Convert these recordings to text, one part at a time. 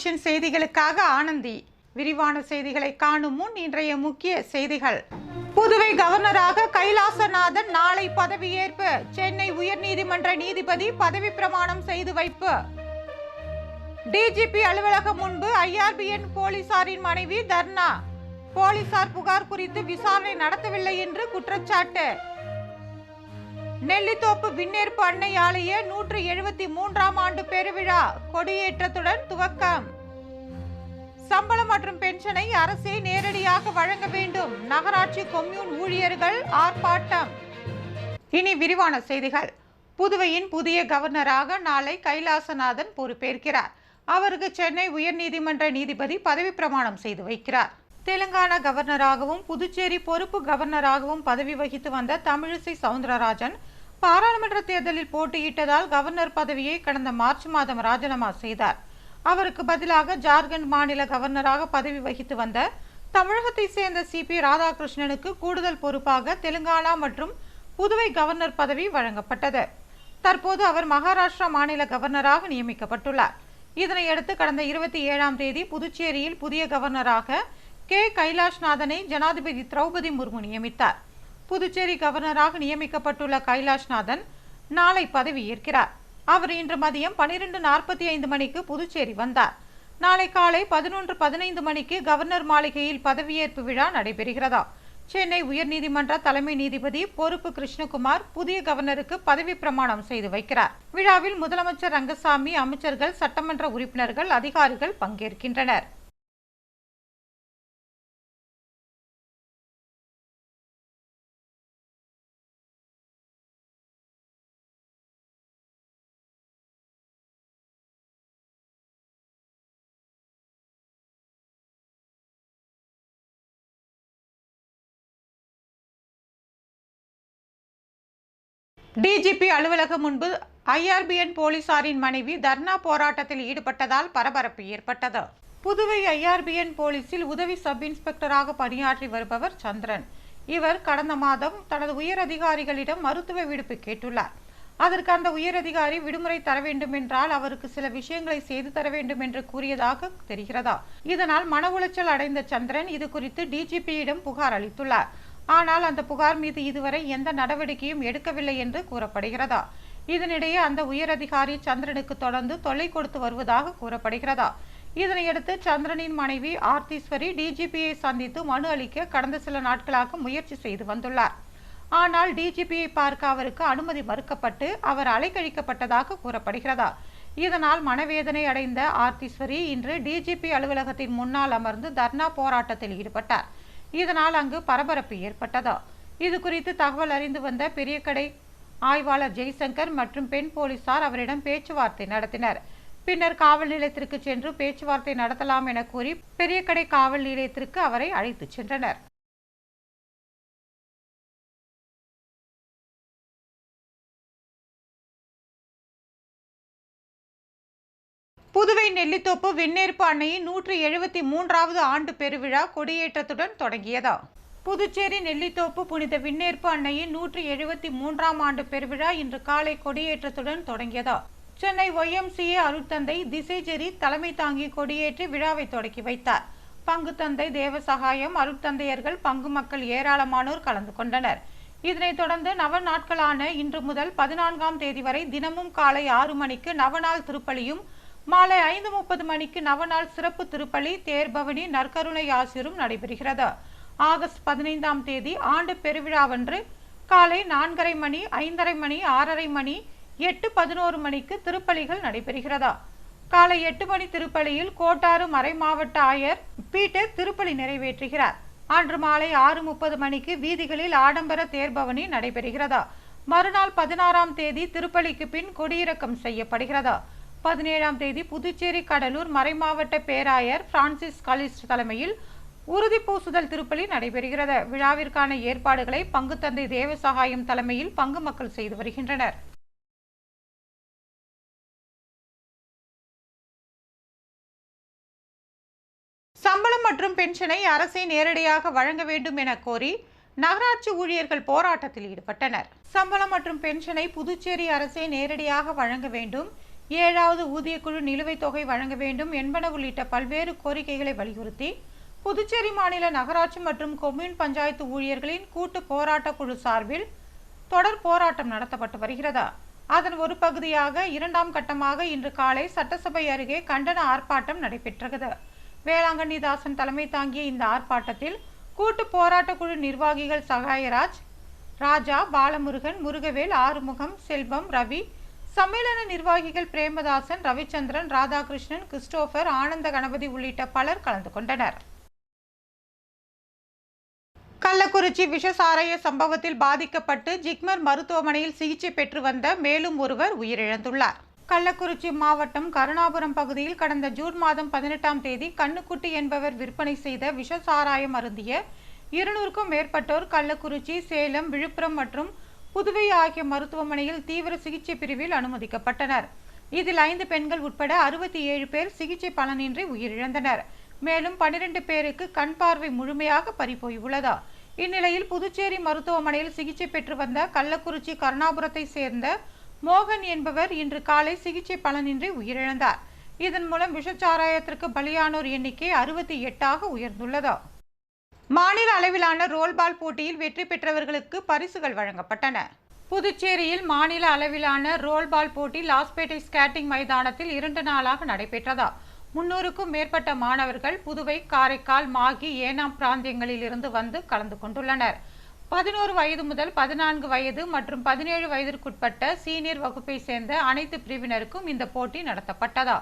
Vision செய்திகளுக்காக ஆனந்தி. விரிவான செய்திகளை காணும் முன் இன்றைய முக்கிய செய்திகள். புதுவை கவர்னராக கைலாசநாதன் நாளை பதவியேற்பு. சென்னை உயர்நீதிமன்ற நீதிபதி பதவி பிரமாணம் செய்து வைப்பு. டிஜிபி அலுவலகம் முன்பு IRBN போலீசாரின் மனைவி தர்ணா. போலீசார் புகார் குறித்து விசாரணை நடத்தவில்லை என்று குற்றச்சாட்டு. நெல்லித்தோப்பு விண்ணேற்பு அன்னை ஆலய 173ஆம் ஆண்டு பெருவிழா கொடியேற்றத்துடன் துவக்கம். சம்பளம் மற்றும் பென்ஷனை அரசே நேரடியாக வழங்க வேண்டும். நகராட்சி கொம்யூன் ஊழியர்கள் ஆர்ப்பாட்டம். இனி விரிவான செய்திகள். புதுவையின் புதிய கவர்னராக நாளை கைலாசநாதன் பொறுப்பேற்கிறார். அவருக்கு சென்னை உயர்நீதிமன்ற நீதிபதி பதவி பிரமாணம் செய்து வைக்கிறார். தெலுங்கானா கவர்னராகவும் புதுச்சேரி பொறுப்பு கவர்னராகவும் பதவி வகித்து வந்த தமிழிசை சவுந்தரராஜன் பாராளுமன்ற தேர்தலில் போட்டியிட்டதால் கவர்னர் பதவியை கடந்த மார்ச் மாதம் ராஜினாமா செய்தார். அவருக்கு பதிலாக ஜார்க்கண்ட் மாநில கவர்னராக பதவி வகித்து வந்த தமிழகத்தை சேர்ந்த CP ராதாகிருஷ்ணனுக்கு கூடுதல் பொறுப்பாக தெலுங்கானா மற்றும் புதுவை கவர்னர் பதவி வழங்கப்பட்டது. தற்போது அவர் மகாராஷ்டிரா மாநில கவர்னராக நியமிக்கப்பட்டுள்ளார். இதனையடுத்து கடந்த 27ஆம் தேதி புதுச்சேரியில் புதிய கவர்னராக கைலாஷ்நாதனை ஜனாதிபதி திரௌபதி முர்மு நியமித்தார். புதுச்சேரி கவர்னராக நியமிக்கப்பட்டுள்ள கைலாஷ்நாதன் நாளை பதவியேற்கிறார். அவர் இன்று மதியம் 12:45 மணிக்கு புதுச்சேரி வந்தார். நாளை காலை 11:15 மணிக்கு கவர்னர் மாளிகையில் பதவியேற்பு விழா நடைபெறுகிறதா. சென்னை உயர்நீதிமன்ற தலைமை நீதிபதி பொறுப்பு கிருஷ்ணகுமார் புதிய கவர்னருக்கு பதவி பிரமாணம் செய்து வைக்கிறார். விழாவில் முதலமைச்சர் ரங்கசாமி, அமைச்சர்கள், சட்டமன்ற உறுப்பினர்கள், அதிகாரிகள் பங்கேற்கின்றனர். டிஜிபி அலுவலகம் முன்பு IRBN போலீசாரின் மனைவி தர்ணா போராட்டத்தில் ஈடுபட்டதால் பரபரப்பு ஏற்பட்டது. புதுவை IRBN போலீசில் உதவி சப் இன்ஸ்பெக்டராக பணியாற்றி வருபவர் சந்திரன். இவர் கடந்த மாதம் தனது உயர் அதிகாரிகளிடம் மருத்துவ விடுப்பு கேட்டுள்ளார். அதற்கு அந்த உயர் அதிகாரி விடுமுறை தர வேண்டும் என்றால் அவருக்கு சில விஷயங்களை செய்து தர வேண்டும் என்று கூறியதாக தெரிகிறதா. இதனால் மன உளைச்சல் அடைந்த சந்திரன் இது குறித்து டிஜிபியிடம் புகார் அளித்துள்ளார். ஆனால் அந்த புகார் மீது இதுவரை எந்த நடவடிக்கையும் எடுக்கவில்லை என்று கூறப்படுகிறதா. இதனிடையே அந்த உயர் அதிகாரி சந்திரனுக்கு தொடர்ந்து தொல்லை கொடுத்து வருவதாக கூறப்படுகிறதா. இதனையடுத்து சந்திரனின் மனைவி ஆர்த்தீஸ்வரி டிஜிபியை சந்தித்து மனு அளிக்க கடந்த சில நாட்களாக முயற்சி செய்து வந்துள்ளார். ஆனால் டிஜிபியை பார்க்க அவருக்கு அனுமதி மறுக்கப்பட்டு அவர் அலைக்கழிக்கப்பட்டதாக கூறப்படுகிறதா. இதனால் மனவேதனை அடைந்த ஆர்த்தீஸ்வரி இன்று டிஜிபி அலுவலகத்தின் முன்னால் அமர்ந்து தர்ணா போராட்டத்தில் ஈடுபட்டார். இதனால் அங்கு பரபரப்பு ஏற்பட்டது. இது குறித்து தகவல் அறிந்து வந்த பெரியகடை ஆய்வாளர் ஜெய்சங்கர் மற்றும் பெண் போலீசார் அவரிடம் பேச்சுவார்த்தை நடத்தினர். பின்னர் காவல் நிலையத்திற்கு சென்று பேச்சுவார்த்தை நடத்தலாம் என கூறி பெரியகடை காவல் நிலையத்திற்கு அவரை அழைத்துச் சென்றனர். புதுவை நெல்லித்தோப்பு விண்ணேற்பு அன்னையின் 173வது ஆண்டு பெருவிழா கொடியேற்றத்துடன் தொடங்கியது. புதுச்சேரி நெல்லித்தோப்பு புனித விண்ணேற்பு அன்னையின் 173ஆம் ஆண்டு பெருவிழா இன்று காலை கொடியேற்றத்துடன் தொடங்கியது. சென்னை YMCA அருட்தந்தை திசைஜெரி தலைமை தாங்கி கொடியேற்றி விழாவை தொடக்கி வைத்தார். பங்கு தந்தை தேவசகாயம், அருட்தந்தையர்கள், பங்கு மக்கள் ஏராளமானோர் கலந்து கொண்டனர். இதனைத் தொடர்ந்து நவ நாட்களான இன்று முதல் 14ஆம் தேதி வரை தினமும் காலை 6 மணிக்கு நவநாள் திருப்பலியும் மாலை 5:30 மணிக்கு நவநாள் சிறப்பு திருப்பலி, தேர்பவனி, நற்கருணை ஆசிரும் நடைபெறுகிறது. ஆகஸ்ட் 15ஆம் தேதி ஆண்டு பெருவிழாவன்று காலை 4:30 மணி, 5:30 மணி, 6:30 மணி, 8:11 மணிக்கு திருப்பலிகள் நடைபெறுகிறதா. காலை 8 மணி திருப்பலியில் கோட்டாறு மறை மாவட்ட ஆயர் பீட்டர் திருப்பலி நிறைவேற்றுகிறார். அன்று மாலை 6:30 மணிக்கு வீதிகளில் ஆடம்பர தேர்பவனி நடைபெறுகிறதா. மறுநாள் 16ஆம் தேதி திருப்பலிக்கு பின் கொடியிறக்கம் செய்யப்படுகிறதா. 17ஆம் தேதி புதுச்சேரி கடலூர் மறைமாவட்ட பேராயர் பிரான்சிஸ் கலிஸ்ட் தலைமையில் உறுதி பூசுதல் திருப்பலி நடைபெறுகிறது. விழாவிற்கான ஏற்பாடுகளை பங்கு தந்தை தேவசகாயம் தலைமையில் பங்கு மக்கள் செய்து வருகின்றனர். சம்பளம் மற்றும் பென்ஷனை அரசே நேரடியாக வழங்க வேண்டும் என கோரி நகராட்சி ஊழியர்கள் போராட்டத்தில் ஈடுபட்டனர். சம்பளம் மற்றும் பென்ஷனை புதுச்சேரி அரசே நேரடியாக வழங்க வேண்டும். 7வது ஊதியக்குழு நிலுவைத் தொகை வழங்க வேண்டும் என்பன உள்ளிட்ட பல்வேறு கோரிக்கைகளை வலியுறுத்தி புதுச்சேரி மாநில நகராட்சி மற்றும் கொம்யூன் பஞ்சாயத்து ஊழியர்களின் கூட்டு போராட்ட குழு சார்பில் தொடர் போராட்டம் நடத்தப்பட்டு வருகிறது. அதன் ஒரு பகுதியாக 2ஆம் கட்டமாக இன்று காலை சட்டசபை அருகே கண்டன ஆர்ப்பாட்டம் நடைபெற்றது. வேளாங்கண்ணி தாசன் தலைமை தாங்கிய இந்த ஆர்ப்பாட்டத்தில் கூட்டு போராட்ட குழு நிர்வாகிகள் சகாயராஜ், ராஜா, பாலமுருகன், முருகவேல், ஆறுமுகம், செல்வம், ரவி, சம்மேளன நிர்வாகிகள் பிரேமதாசன், ரவிச்சந்திரன், ராதாகிருஷ்ணன், கிறிஸ்டோபர், ஆனந்த கணபதி உள்ளிட்ட பலர் கலந்து கொண்டனர். கள்ளக்குறிச்சி விஷசாராய சம்பவத்தில் பாதிக்கப்பட்டு ஜிப்மர் மருத்துவமனையில் சிகிச்சை பெற்று வந்த மேலும் ஒருவர் உயிரிழந்துள்ளார். கள்ளக்குறிச்சி மாவட்டம் கருணாபுரம் பகுதியில் கடந்த ஜூன் மாதம் 18ஆம் தேதி கண்ணுக்குட்டி என்பவர் விற்பனை செய்த விஷசாராயம் அருந்திய 200க்கும் மேற்பட்டோர் கள்ளக்குறிச்சி, சேலம், விழுப்புரம் மற்றும் புதுவை ஆகிய மருத்துவமனையில் தீவிர சிகிச்சை பிரிவில் அனுமதிக்கப்பட்டனர். இதில் 5 பெண்கள் உட்பட 67 பேர் சிகிச்சை பலனின்றி உயிரிழந்தனர். மேலும் 12 பேருக்கு கண் பார்வை முழுமையாக பறிபோயுள்ளது. இந்நிலையில் புதுச்சேரி மருத்துவமனையில் சிகிச்சை பெற்று வந்த கள்ளக்குறிச்சி கருணாபுரத்தை சேர்ந்த மோகன் என்பவர் இன்று காலை சிகிச்சை பலனின்றி உயிரிழந்தார். இதன் மூலம் விஷச்சாராயத்திற்கு பலியானோர் எண்ணிக்கை 68ஆக உயர்ந்துள்ளது. மாநில அளவிலான ரோல்பால் போட்டியில் வெற்றி பெற்றவர்களுக்கு பரிசுகள் வழங்கப்பட்டன. புதுச்சேரியில் மாநில அளவிலான ரோல்பால் போட்டி லாஸ்பேட்டை ஸ்கேட்டிங் மைதானத்தில் 2 நாளாக நடைபெற்றது. 300க்கும் மேற்பட்ட மாணவர்கள் புதுவை, காரைக்கால், மாகி, ஏனாம் பிராந்தியங்களில் இருந்து வந்து கலந்து கொண்டுள்ளனர். 11 வயது முதல் 14 வயது மற்றும் 17 வயதிற்குட்பட்ட சீனியர் வகுப்பை சேர்ந்த அனைத்து பிரிவினருக்கும் இந்த போட்டி நடத்தப்பட்டது.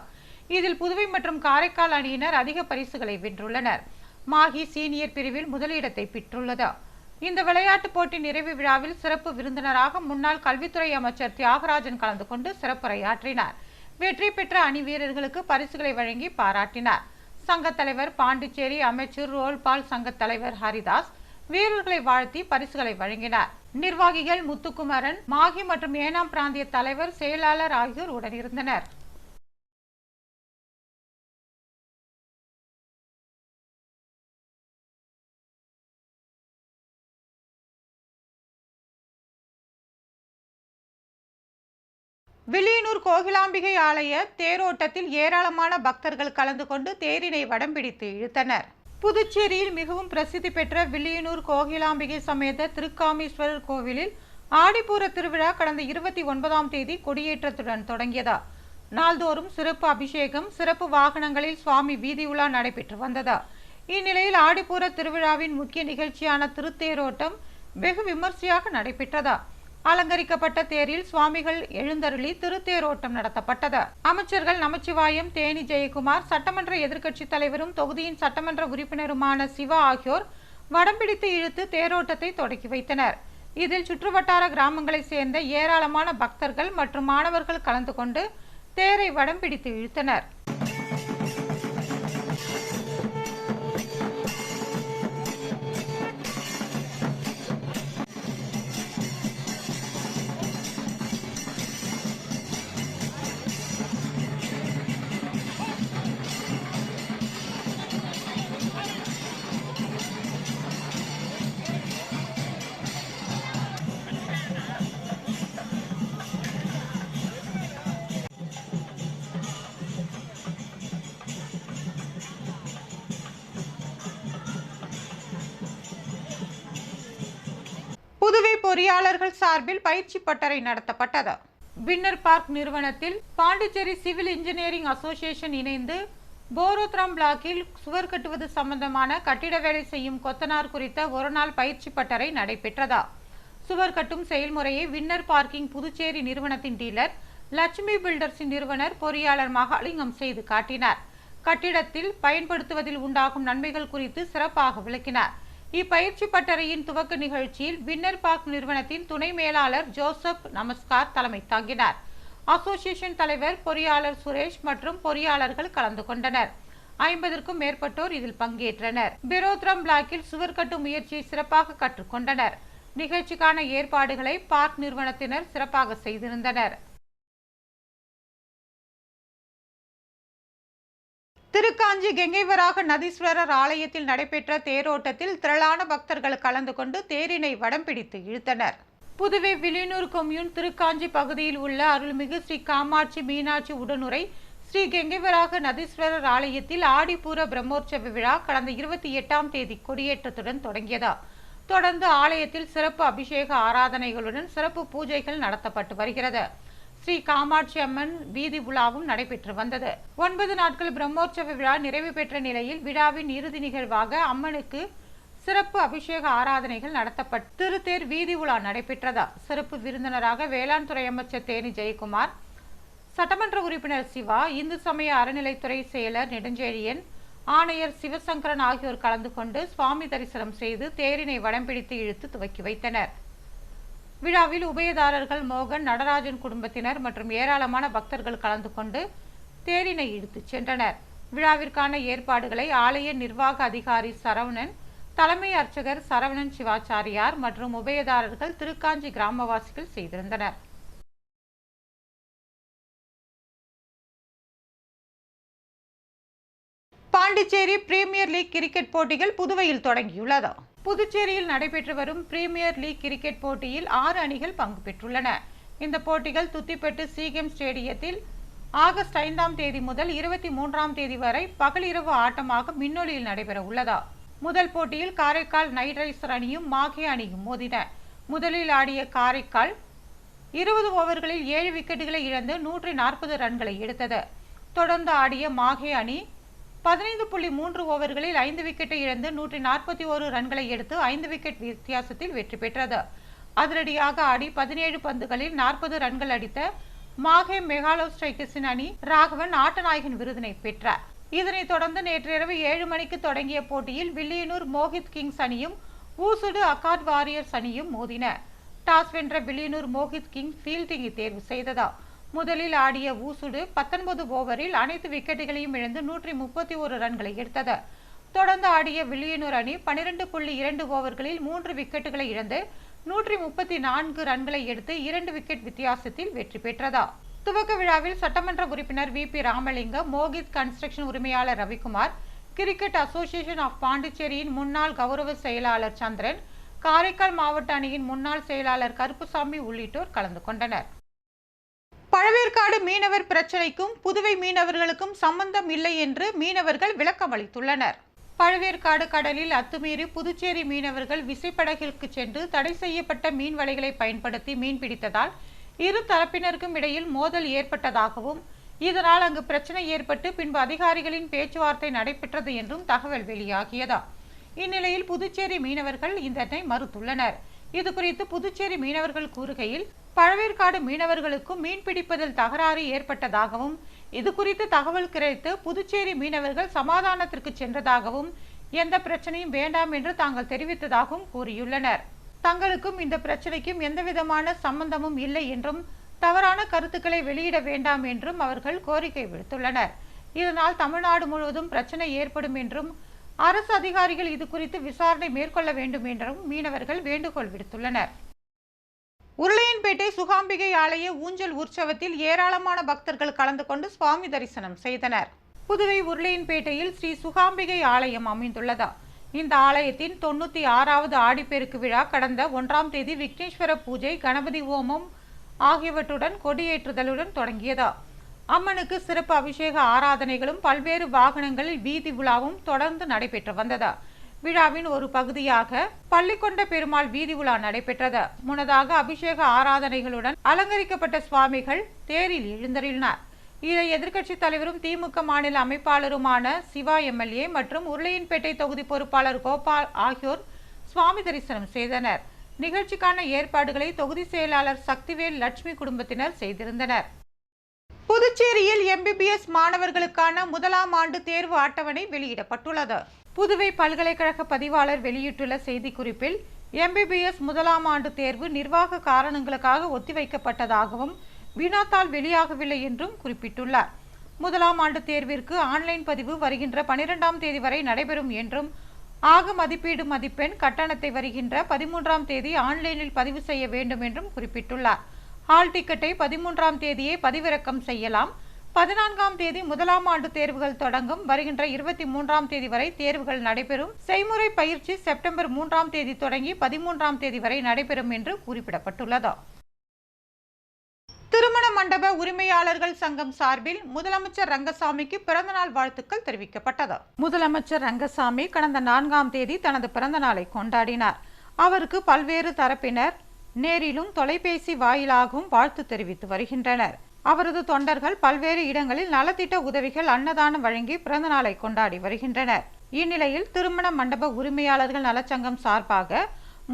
இதில் புதுவை மற்றும் காரைக்கால் அணியினர் அதிக பரிசுகளை வென்றுள்ளனர். மாகி சீனியர் பிரிவில் முதலிடத்தை பெற்றுள்ளது. இந்த விளையாட்டுப் போட்டி நிறைவு விழாவில் சிறப்பு விருந்தினராக முன்னாள் கல்வித்துறை அமைச்சர் தியாகராஜன் கலந்து கொண்டு சிறப்புரையாற்றினார். வெற்றி பெற்ற அணி வீரர்களுக்கு பரிசுகளை வழங்கி பாராட்டினார். சங்க தலைவர் பாண்டிச்சேரி, அமைச்சர் ரோல்பால் சங்க தலைவர் ஹரிதாஸ் வீரர்களை வாழ்த்தி பரிசுகளை வழங்கினார். நிர்வாகிகள் முத்துக்குமரன், மாகி மற்றும் ஏனாம் பிராந்திய தலைவர், செயலாளர் ஆகியோர் உடனிருந்தனர். வில்லியனூர் கோகிலாம்பிகை ஆலய தேரோட்டத்தில் ஏராளமான பக்தர்கள் கலந்து கொண்டு தேரினை வடம் பிடித்து இழுத்தனர். புதுச்சேரியில் மிகவும் பிரசித்தி பெற்ற வில்லியனூர் கோகிலாம்பிகை சமேத திருக்காமீஸ்வரர் கோவிலில் ஆடிப்பூர திருவிழா கடந்த 29ஆம் தேதி கொடியேற்றத்துடன் தொடங்கியது. நாள்தோறும் சிறப்பு அபிஷேகம், சிறப்பு வாகனங்களில் சுவாமி வீதி உலா நடைபெற்று வந்தது. இந்நிலையில் ஆடிப்பூர திருவிழாவின் முக்கிய நிகழ்ச்சியான திருத்தேரோட்டம் வெகு விமர்சையாக நடைபெற்றது. அலங்கரிக்கப்பட்ட தேரில் சுவாமிகள் எழுந்தருளி திருத்தேரோட்டம் நடத்தப்பட்டது. அமைச்சர்கள் நமச்சிவாயம், தேனி ஜெயக்குமார், சட்டமன்ற எதிர்க்கட்சி தலைவரும் தொகுதியின் சட்டமன்ற உறுப்பினருமான சிவா ஆகியோர் வடம் பிடித்து இழுத்து தேரோட்டத்தை தொடக்கி வைத்தனர். இதில் சுற்றுவட்டார கிராமங்களை சேர்ந்த ஏராளமான பக்தர்கள் மற்றும் மாணவர்கள் கலந்து கொண்டு தேரை வடம் பிடித்து இழுத்தனர். புதுவை பொறியாளர்கள் சார்பில் பயிற்சி பட்டறை நடத்தப்பட்டது. வின்னர் பார்க் நிறுவனத்தில் பாண்டிச்சேரி சிவில் இன்ஜினியரிங் அசோசியேஷன் இணைந்து போரோத்ராம் பிளாக்கில் சுவர் கட்டுவது சம்பந்தமான கட்டிட வேலை செய்யும் கொத்தனார் குறித்த ஒருநாள் பயிற்சி பட்டறை நடைபெற்றது. சுவர் கட்டும் செயல்முறையை வின்னர் பார்க்கிங் புதுச்சேரி நிறுவனத்தின் டீலர் லட்சுமி பில்டர்ஸின் நிறுவனர் பொறியாளர் மகாலிங்கம் செய்து காட்டினார். கட்டிடத்தில் பயன்படுத்துவதில் உண்டாகும் நன்மைகள் குறித்து சிறப்பாக விளக்கினார். இப்பயிற்சி பட்டறையின் துவக்க நிகழ்ச்சியில் வின்னர் பார்க் நிறுவனத்தின் துணை மேலாளர் ஜோசப் நமஸ்கார் தலைமை தாங்கினார். அசோசியேஷன் தலைவர் பொறியாளர் சுரேஷ் மற்றும் பொறியாளர்கள் கலந்து கொண்டனர். 50க்கும் மேற்பட்டோர் இதில் பங்கேற்றனர். போரோத்ராம் பிளாக்கில் சுவர் கட்டும் முயற்சியை சிறப்பாக கற்றுக்கொண்டனர். நிகழ்ச்சிக்கான ஏற்பாடுகளை பார்க் நிறுவனத்தினர் சிறப்பாக செய்திருந்தனர். திருக்காஞ்சி கெங்கைவராக நதீஸ்வரர் ஆலயத்தில் நடைபெற்ற தேரோட்டத்தில் திரளான பக்தர்கள் கலந்து கொண்டு தேரினை வடம் பிடித்து இழுத்தனர். புதுவை வில்லியனூர் கொம்யூன் திருக்காஞ்சி பகுதியில் உள்ள அருள்மிகு ஸ்ரீ காமாட்சி மீனாட்சி உடனுரை ஸ்ரீ கெங்கவராக நதீஸ்வரர் ஆலயத்தில் ஆடிப்பூர பிரம்மோற்சவ விழா கடந்த 28ஆம் தேதி கொடியேற்றத்துடன் தொடங்கியது. தொடர்ந்து ஆலயத்தில் சிறப்பு அபிஷேக ஆராதனைகளுடன் சிறப்பு பூஜைகள் நடத்தப்பட்டு வருகிறது. ஸ்ரீ காமாட்சி அம்மன் வீதி உலாவும் நடைபெற்று வந்தது. 9 நாட்கள் பிரம்மோற்சவ விழா நிறைவு பெற்ற நிலையில் விழாவின் இறுதி நிகழ்வாக அம்மனுக்கு சிறப்பு அபிஷேக ஆராதனைகள் நடத்தப்பட்டு திருத்தேர் வீதி உலா நடைபெற்றதா. சிறப்பு விருந்தினராக வேளாண் துறை அமைச்சர் தேனி ஜெயக்குமார், சட்டமன்ற உறுப்பினர் சிவா, இந்து சமய அறநிலைத்துறை செயலர் நெடுஞ்செழியன், ஆணையர் சிவசங்கரன் ஆகியோர் கலந்து கொண்டு சுவாமி தரிசனம் செய்து தேரினை வடம்பிடித்து இழுத்து துவக்கி வைத்தனர். விழாவில் உபயதாரர்கள் மோகன், நடராஜன் குடும்பத்தினர் மற்றும் ஏராளமான பக்தர்கள் கலந்து கொண்டு தேரினை இழுத்துச் சென்றனர். விழாவிற்கான ஏற்பாடுகளை ஆலய நிர்வாக அதிகாரி சரவணன், தலைமை அர்ச்சகர் சரவணன் சிவாச்சாரியார் மற்றும் உபயதாரர்கள் திருக்காஞ்சி கிராமவாசிகள் செய்திருந்தனர். பாண்டிச்சேரி பிரீமியர் லீக் கிரிக்கெட் போட்டிகள் புதுவையில் தொடங்கியுள்ளது. புதுச்சேரியில் நடைபெற்று வரும் பிரீமியர் லீக் கிரிக்கெட் போட்டியில் 6 அணிகள் பங்கு பெற்றுள்ளன. இந்த போட்டிகள் துத்திப்பட்டு சிகேம் ஸ்டேடியத்தில் ஆகஸ்ட் 5ஆம் தேதி முதல் 23ஆம் தேதி வரை பகலிரவு ஆட்டமாக மின்னொலியில் நடைபெற உள்ளதா. முதல் போட்டியில் காரைக்கால் நைட் ரைடர்ஸ் அணியும் மாஹே அணியும் மோதின. முதலில் ஆடிய காரைக்கால் 20 ஓவர்களில் 7 விக்கெட்டுகளை இழந்து 140 ரன்களை எடுத்தது. தொடர்ந்து ஆடிய மாஹே அணி 15.3 ஓவர்களில் 5 விக்கெட்டை இழந்து 141 ரன்களை எடுத்து 5 விக்கெட் வித்தியாசத்தில் வெற்றி பெற்றது. அதிரடியாக ஆடி 17 பந்துகளில் 40 ரன்கள் அடித்த மாஹே மெகாலோ ஸ்ட்ரைக்கர்ஸின் அணி ராகவன் ஆட்டநாயகன் விருதினை பெற்றார். இதனைத் தொடர்ந்து நேற்றிரவு 7 மணிக்கு தொடங்கிய போட்டியில் வில்லியனூர் மோஹித் கிங்ஸ் அணியும் ஊசுடு அகாட் வாரியர்ஸ் அணியும் மோதின. டாஸ் வென்ற வில்லியனூர் மோஹித் கிங் ஃபீல்டிங்கை தேர்வு செய்ததா. முதலில் ஆடிய ஊசுடு 19 ஓவரில் அனைத்து விக்கெட்டுகளையும் இழந்து 131 ரன்களை எடுத்தது. தொடர்ந்து ஆடிய வில்லியனூர் அணி 12.2 ஓவர்களில் 3 விக்கெட்டுகளை இழந்து 134 ரன்களை எடுத்து 2 விக்கெட் வித்தியாசத்தில் வெற்றி பெற்றதா. துவக்க விழாவில் சட்டமன்ற உறுப்பினர் VP ராமலிங்கம், மோகித் கன்ஸ்ட்ரக்ஷன் உரிமையாளர் ரவிக்குமார், கிரிக்கெட் அசோசியேஷன் ஆஃப் பாண்டிச்சேரியின் முன்னாள் கௌரவ செயலாளர் சந்திரன், காரைக்கால் மாவட்ட அணியின் முன்னாள் செயலாளர் கருப்புசாமி உள்ளிட்டோர் கலந்து கொண்டனர். பழவேற்காடு மீனவர் பிரச்சினைக்கும் புதுவை மீனவர்களுக்கும் சம்பந்தம் இல்லை என்று மீனவர்கள் விளக்கம் அளித்துள்ளனர். பழவேற்காடு கடலில் அத்துமீறி புதுச்சேரி மீனவர்கள் விசைப்படகிற்கு சென்று தடை செய்யப்பட்ட மீன் வலைகளை பயன்படுத்தி மீன் பிடித்ததால் இரு தரப்பினருக்கும் இடையில் மோதல் ஏற்பட்டதாகவும் இதனால் அங்கு பிரச்சனை ஏற்பட்டு பின்பு அதிகாரிகளின் பேச்சுவார்த்தை நடைபெற்றது என்றும் தகவல் வெளியாகியதா. இந்நிலையில் புதுச்சேரி மீனவர்கள் இதனை மறுத்துள்ளனர். இதுகுறித்து புதுச்சேரி மீனவர்கள் கூறுகையில், பழவேற்காடு மீனவர்களுக்கும் மீன் பிடிப்பதில் தகராறு ஏற்பட்டதாகவும் இதுகுறித்து தகவல் கிடைத்து புதுச்சேரி மீனவர்கள் சமாதானத்திற்கு சென்றதாகவும் எந்த பிரச்சனையும் வேண்டாம் என்று தாங்கள் தெரிவித்ததாகவும் கூறியுள்ளனர். தங்களுக்கும் இந்த பிரச்சனைக்கும் எந்தவிதமான சம்பந்தமும் இல்லை என்றும் தவறான கருத்துக்களை வெளியிட வேண்டாம் என்றும் அவர்கள் கோரிக்கை விடுத்துள்ளனர். இதனால் தமிழ்நாடு முழுவதும் பிரச்சனை ஏற்படும் என்றும் அரசு அதிகாரிகள் இது குறித்து விசாரணை மேற்கொள்ள வேண்டும் என்றும் மீனவர்கள் வேண்டுகோள் விடுத்துள்ளனர். உருளையன்பேட்டை சுகாம்பிகை ஆலய ஊஞ்சல் உற்சவத்தில் ஏராளமான பக்தர்கள் கலந்து கொண்டு சுவாமி தரிசனம் செய்தனர். புதுவை உருளையன்பேட்டையில் ஸ்ரீ சுகாம்பிகை ஆலயம் அமைந்துள்ளதா. இந்த ஆலயத்தின் 96வது ஆடிப்பெருக்கு விழா கடந்த 1ஆம் தேதி விக்னேஸ்வர பூஜை, கணபதி ஹோமம் ஆகியவற்றுடன் கொடியேற்றுதலுடன் தொடங்கியதா. அம்மனுக்கு சிறப்பு அபிஷேக ஆராதனைகளும் பல்வேறு வாகனங்களில் வீதி உலாவும் தொடர்ந்து நடைபெற்று வந்ததா. விழாவின் ஒரு பகுதியாக பள்ளிக்கொண்ட பெருமாள் வீதி உலா நடைபெற்றது. முன்னதாக அபிஷேக ஆராதனைகளுடன் அலங்கரிக்கப்பட்ட சுவாமிகள் தேரில் எழுந்தருளினார். இதை எதிர்க்கட்சி தலைவரும் திமுக மாநில அமைப்பாளருமான சிவா MLA மற்றும் உருளையன்பேட்டை தொகுதி பொறுப்பாளர் கோபால் ஆகியோர் சுவாமி தரிசனம் செய்தனர். நிகழ்ச்சிக்கான ஏற்பாடுகளை தொகுதி செயலாளர் சக்திவேல் லட்சுமி குடும்பத்தினர் செய்திருந்தனர். புதுச்சேரியில் MBBS மாணவர்களுக்கான 1ஆம் ஆண்டு தேர்வு அட்டவணை வெளியிடப்பட்டுள்ளது. புதுவை பல்கலைக்கழக பதிவாளர் வெளியிட்டுள்ள செய்திக்குறிப்பில், MBBS 1ஆம் ஆண்டு தேர்வு நிர்வாக காரணங்களுக்காக ஒத்திவைக்கப்பட்டதாகவும் வினாத்தாள் வெளியாகவில்லை என்றும் குறிப்பிட்டுள்ளார். 1ஆம் ஆண்டு தேர்விற்கு ஆன்லைன் பதிவு வருகின்ற 12ஆம் தேதி வரை நடைபெறும் என்றும் ஆக மதிப்பீடு மதிப்பெண் கட்டணத்தை வருகின்ற 13ஆம் தேதி ஆன்லைனில் பதிவு செய்ய வேண்டும் என்றும் குறிப்பிட்டுள்ளார். ஹால் டிக்கெட்டை 13ஆம் தேதியே பதிவிறக்கம் செய்யலாம். 14ஆம் தேதி முதலாம் ஆண்டு தேர்வுகள் தொடங்கும். வருகின்ற 23ஆம் தேதி வரை தேர்வுகள் நடைபெறும். செய்முறை பயிற்சி செப்டம்பர் 3ஆம் தேதி தொடங்கி 13ஆம் தேதி வரை நடைபெறும் என்று குறிப்பிடப்பட்டுள்ளது. திருமண மண்டப உரிமையாளர்கள் சங்கம் சார்பில் முதலமைச்சர் ரங்கசாமிக்கு பிறந்தநாள் வாழ்த்துக்கள் தெரிவிக்கப்பட்டது. முதலமைச்சர் ரங்கசாமி கடந்த 4ஆம் தேதி தனது பிறந்த நாளை கொண்டாடினார். அவருக்கு பல்வேறு தரப்பினர் நேரிலும் தொலைபேசி வாயிலாகவும் வாழ்த்து தெரிவித்து வருகின்றனர். அவரது தொண்டர்கள் பல்வேறு இடங்களில் நலத்திட்ட உதவிகள் அன்னதானம் வழங்கி பிறந்த நாளை கொண்டாடி வருகின்றனர். இந்நிலையில் திருமண மண்டப உரிமையாளர்கள் நலச்சங்கம் சார்பாக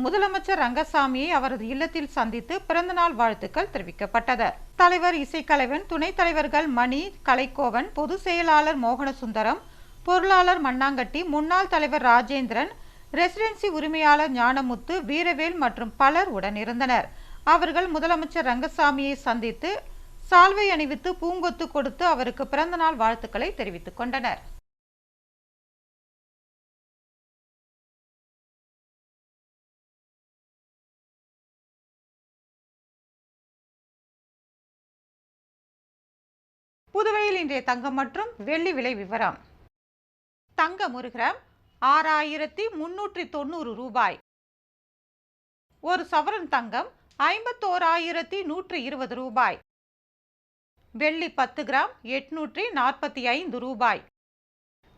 முதலமைச்சர் ரங்கசாமியை அவரது இல்லத்தில் சந்தித்து பிறந்தநாள் வாழ்த்துக்கள் தெரிவிக்கப்பட்டது. தலைவர் இசைக்கலைவன், துணைத் தலைவர்கள் மணி, கலைக்கோவன், பொதுச் செயலாளர் மோகனசுந்தரம், பொருளாளர் மண்ணாங்கட்டி, முன்னாள் தலைவர் ராஜேந்திரன், ரெசிடென்சி உரிமையாளர் ஞானமுத்து, வீரவேல் மற்றும் பலர் உடனிருந்தனர். அவர்கள் முதலமைச்சர் ரங்கசாமியை சந்தித்து சால்வை அணிவித்து பூங்கொத்து கொடுத்து அவருக்கு பிறந்தநாள் வாழ்த்துக்களை தெரிவித்துக் கொண்டனர். புதுவையில் இன்றைய தங்கம் மற்றும் வெள்ளி விலை விவரம். தங்கம் 1 கிராம் 6390 ரூபாய். ஒரு சவரன் தங்கம் 51,120 ரூபாய். வெள்ளி 10 கிராம் 845 ரூபாய்.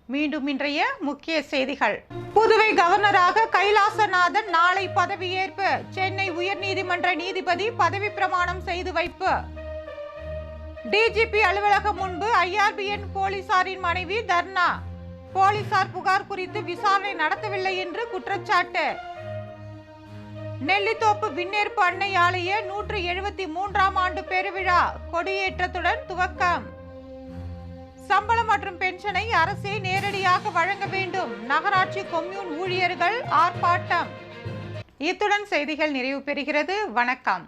மீண்டும் இன்றைய முக்கிய செய்திகள். புதுவை கவர்னராக கைலாசநாதன் நாளை பதவியேற்பு. சென்னை உயர்நீதிமன்ற நீதிபதி பதவி பிரமாணம் செய்து வைப்பு. டிஜிபி அலுவலகம் முன்பு IRBN போலீசாரின் மனைவி தர்ணா. போலீசார் புகார் குறித்து விசாரணை நடத்தவில்லை என்று குற்றச்சாட்டு. நெல்லித்தோப்பு விண்ணேற்பு அன்னை ஆலய 173ஆம் ஆண்டு பெருவிழா கொடியேற்றத்துடன் துவக்கம். சம்பளம் மற்றும் பென்ஷனை அரசே நேரடியாக வழங்க வேண்டும். நகராட்சி கொம்யூன் ஊழியர்கள் ஆர்ப்பாட்டம். இத்துடன் செய்திகள் நிறைவு பெறுகிறது. வணக்கம்.